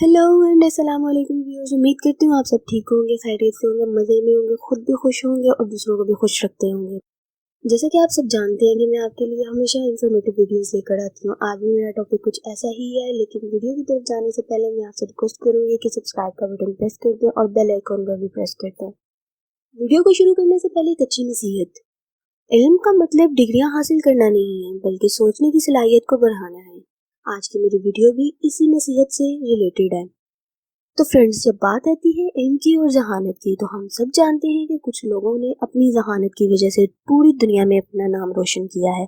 Hello and अस्सलाम वालेकुम viewers. उम्मीद करती हूँ आप सब ठीक होंगे, खैरियत से होंगे, मज़े में होंगे, खुद भी खुश होंगे और दूसरों को भी खुश रखते होंगे। जैसा कि आप सब जानते हैं कि मैं आपके लिए हमेशा इन्फॉर्मेटिव वीडियोस लेकर आती हूँ। आज भी मेरा टॉपिक कुछ ऐसा ही है, लेकिन वीडियो की तरफ जाने से पहले मैं आपसे रिक्वेस्ट करूँगी कि सब्सक्राइब का बटन प्रेस कर दें और बेल आइकन का भी प्रेस कर दें। वीडियो को शुरू करने से पहले एक अच्छी नसीहत। इल्म का मतलब डिग्रियां हासिल करना नहीं है, बल्कि सोचने की सलाहियत को बढ़ाना है। आज की मेरी वीडियो भी इसी नसीहत से रिलेटेड है। तो फ्रेंड्स, जब बात आती है इल्म की और जहानत की, तो हम सब जानते हैं कि कुछ लोगों ने अपनी जहानत की वजह से पूरी दुनिया में अपना नाम रोशन किया है।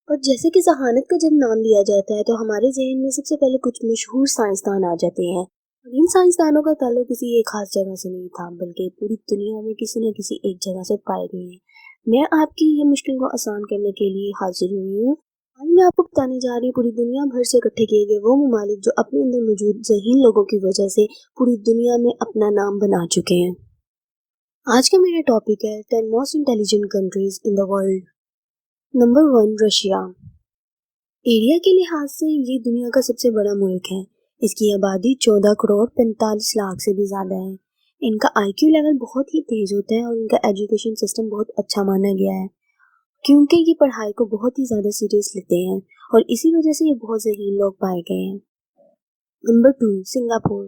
और जैसे कि जहानत का जब नाम लिया जाता है तो हमारे जहन में सबसे पहले कुछ मशहूर साइंसदान आ जाते हैं। और इन साइंसदानों का ताल्लुक किसी एक खास जगह से नहीं था, बल्कि पूरी दुनिया में किसी न किसी एक जगह से पाए गए हैं। मैं आपकी ये मुश्किल को आसान करने के लिए हाजिर हुई हूँ। आज मैं आपको बताने जा रही हूँ पूरी दुनिया भर से इकट्ठे किए गए वो ममालिक जो अपने अंदर मौजूद ज़हीन लोगों की वजह से पूरी दुनिया में अपना नाम बना चुके हैं। आज का मेरा टॉपिक है 10 most intelligent countries in the world. Number 1, Russia. Area के लिहाज से ये दुनिया का सबसे बड़ा मुल्क है। इसकी आबादी 14 करोड़ 45 लाख से भी ज़्यादा है। इनका IQ लेवल बहुत ही तेज़ होता है और इनका एजुकेशन सिस्टम बहुत अच्छा माना गया है, क्योंकि ये पढ़ाई को बहुत ही ज़्यादा सीरियस लेते हैं और इसी वजह से ये बहुत ज़हीन लोग पाए गए हैं। Number 2, Singapore.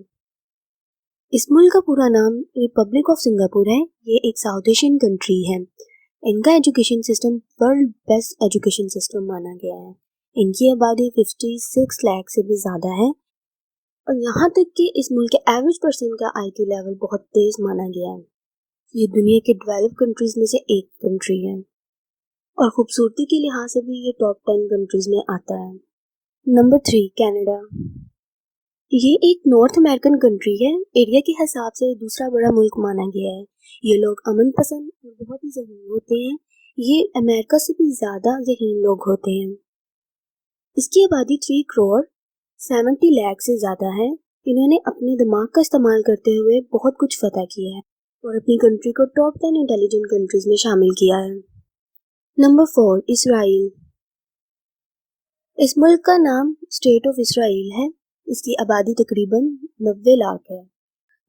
इस मुल्क का पूरा नाम रिपब्लिक ऑफ सिंगापुर है। ये एक साउथ एशियन कंट्री है। इनका education system world best education system माना गया है। इनकी आबादी 56 लाख से भी ज़्यादा है और यहाँ तक कि इस मुल्क के एवरेज पर्सन का IQ लेवल बहुत तेज़ माना गया है। ये दुनिया के डेवलप्ड कंट्रीज में से एक कंट्री है और खूबसूरती के लिहाज से भी ये टॉप 10 कंट्रीज में आता है। Number 3, Canada. ये एक नॉर्थ अमेरिकन कंट्री है। एरिया के हिसाब से दूसरा बड़ा मुल्क माना गया है। ये लोग अमन पसंद और बहुत ही ज़हीन होते हैं। ये अमेरिका से भी ज़्यादा ज़हीन लोग होते हैं। इसकी आबादी 3 करोड़ 70 लाख से ज़्यादा है। इन्होंने अपने दिमाग का इस्तेमाल करते हुए बहुत कुछ फतह किया है और अपनी कंट्री को टॉप 10 इंटेलिजेंट कंट्रीज में शामिल किया है। Number 4, Israel. इस मुल्क का नाम स्टेट ऑफ इसराइल है। इसकी आबादी तकरीबन 90 लाख है।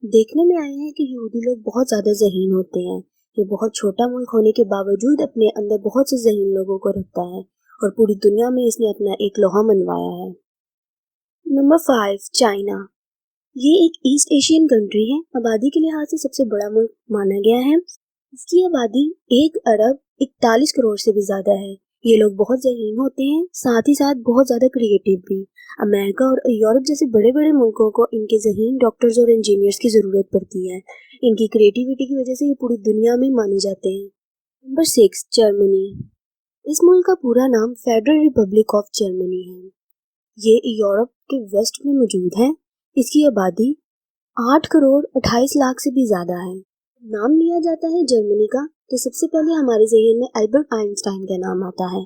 देखने में आया है कि यहूदी लोग बहुत ज़्यादा ज़हीन होते हैं। ये बहुत छोटा मुल्क होने के बावजूद अपने अंदर बहुत से ज़हीन लोगों को रखता है और पूरी दुनिया में इसने अपना एक लोहा मनवाया है। Number 5, China. ये एक ईस्ट एशियन कंट्री है। आबादी के लिहाज से सबसे बड़ा मुल्क माना गया है। इसकी आबादी 1 अरब 41 करोड़ से भी ज़्यादा है। ये लोग बहुत ज़हीन होते हैं, साथ ही साथ बहुत ज़्यादा क्रिएटिव भी। अमेरिका और यूरोप जैसे बड़े बड़े मुल्कों को इनके ज़हीन डॉक्टर्स और इंजीनियर्स की ज़रूरत पड़ती है। इनकी क्रिएटिविटी की वजह से ये पूरी दुनिया में माने जाते हैं। Number 6, Germany. इस मुल्क का पूरा नाम फेडरल रिपब्लिक ऑफ जर्मनी है। ये यूरोप के वेस्ट में मौजूद है। इसकी आबादी 8 करोड़ 28 लाख से भी ज़्यादा है। नाम लिया जाता है जर्मनी का तो सबसे पहले हमारे ज़हन में अल्बर्ट आइंस्टाइन का नाम आता है।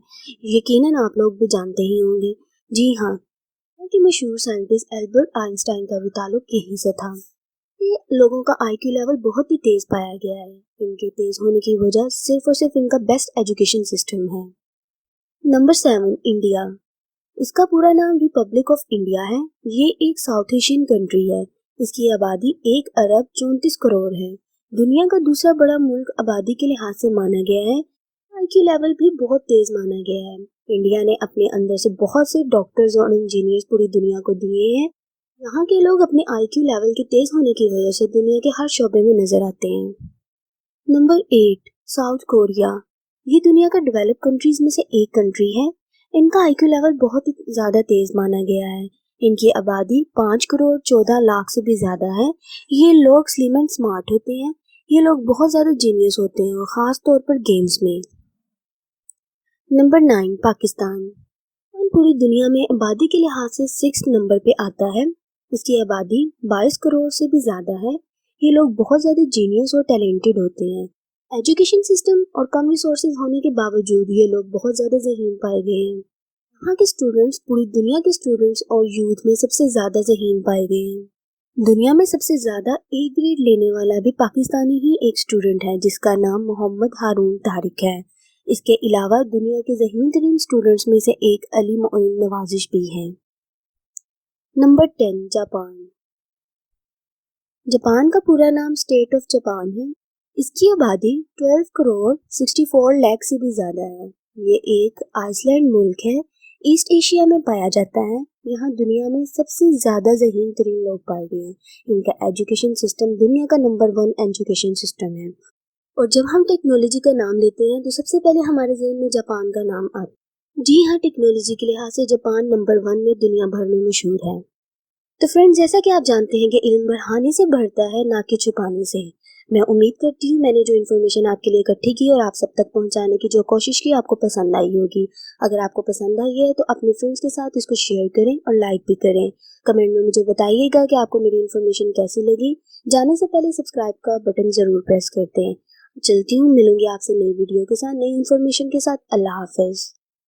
यकीनन आप लोग भी जानते ही होंगे। जी हाँ, कि मशहूर साइंटिस्ट अल्बर्ट आइंस्टाइन का भी ताल्लुक यहीं से था। ये लोगों का IQ लेवल बहुत ही तेज़ पाया गया है। इनके तेज़ होने की वजह सिर्फ और सिर्फ इनका बेस्ट एजुकेशन सिस्टम है। Number 7, India. इसका पूरा नाम रिपब्लिक ऑफ इंडिया है। ये एक साउथ एशियन कंट्री है। इसकी आबादी 1 अरब 34 करोड़ है। दुनिया का दूसरा बड़ा मुल्क आबादी के लिहाज से माना गया है। IQ लेवल भी बहुत तेज माना गया है। इंडिया ने अपने अंदर से बहुत से डॉक्टर्स और इंजीनियर्स पूरी दुनिया को दिए हैं। यहाँ के लोग अपने IQ लेवल के तेज होने की वजह से दुनिया के हर शोबे में नजर आते हैं। Number 8, south Korea. ये दुनिया का डेवलप कंट्रीज में से एक कंट्री है। इनका IQ लेवल बहुत ही ज़्यादा तेज़ माना गया है। इनकी आबादी 5 करोड़ 14 लाख से भी ज़्यादा है। ये लोग स्लिम एंड स्मार्ट होते हैं। ये लोग बहुत ज़्यादा जीनियस होते हैं और ख़ास तौर पर गेम्स में। नंबर 9, पाकिस्तान। पूरी दुनिया में आबादी के लिहाज से 6 नंबर पे आता है। इसकी आबादी 22 करोड़ से भी ज़्यादा है। ये लोग बहुत ज़्यादा जीनियस और टैलेंटेड होते हैं। एजुकेशन सिस्टम और कम रिसोर्सेज होने के बावजूद ये लोग बहुत ज़्यादा ज़हीन पाए गए हैं। यहाँ के स्टूडेंट्स पूरी दुनिया के स्टूडेंट्स और यूथ में सबसे ज़्यादा ज़हीन पाए गए हैं। दुनिया में सबसे ज़्यादा A ग्रेड लेने वाला भी पाकिस्तानी ही एक स्टूडेंट है, जिसका नाम मोहम्मद हारून तारिक है। इसके अलावा दुनिया के ज़हीन तरीन स्टूडेंट्स में से एक अली मोइन नवाजिश भी है। Number 10, Japan. जापान का पूरा नाम स्टेट ऑफ जापान है। इसकी आबादी 12 करोड़ 64 लाख से भी ज़्यादा है। ये एक आइसलैंड मुल्क है, ईस्ट एशिया में पाया जाता है। यहाँ दुनिया में सबसे ज़्यादा ज़हीन तरीन लोग पाए गए हैं। इनका एजुकेशन सिस्टम दुनिया का नंबर 1 एजुकेशन सिस्टम है। और जब हम टेक्नोलॉजी का नाम लेते हैं तो सबसे पहले हमारे ज़हन में जापान का नाम आता है। जी हाँ, टेक्नोलॉजी के लिहाज से जापान नंबर 1 में दुनिया भर में मशहूर है। तो फ्रेंड्स, जैसा कि आप जानते हैं कि इल्म बढ़ाने से बढ़ता है, ना कि छुपाने से। मैं उम्मीद करती हूँ मैंने जो इन्फॉर्मेशन आपके लिए इकट्ठी की और आप सब तक पहुँचाने की जो कोशिश की आपको पसंद आई होगी। अगर आपको पसंद आई है तो अपने फ्रेंड्स के साथ इसको शेयर करें और लाइक भी करें। कमेंट में मुझे बताइएगा कि आपको मेरी इन्फॉर्मेशन कैसी लगी। जाने से पहले सब्सक्राइब का बटन ज़रूर प्रेस करते हैं। चलती हूँ, मिलूंगी आपसे नई वीडियो के साथ, नई इन्फॉर्मेशन के साथ। अल्लाह हाफिज़।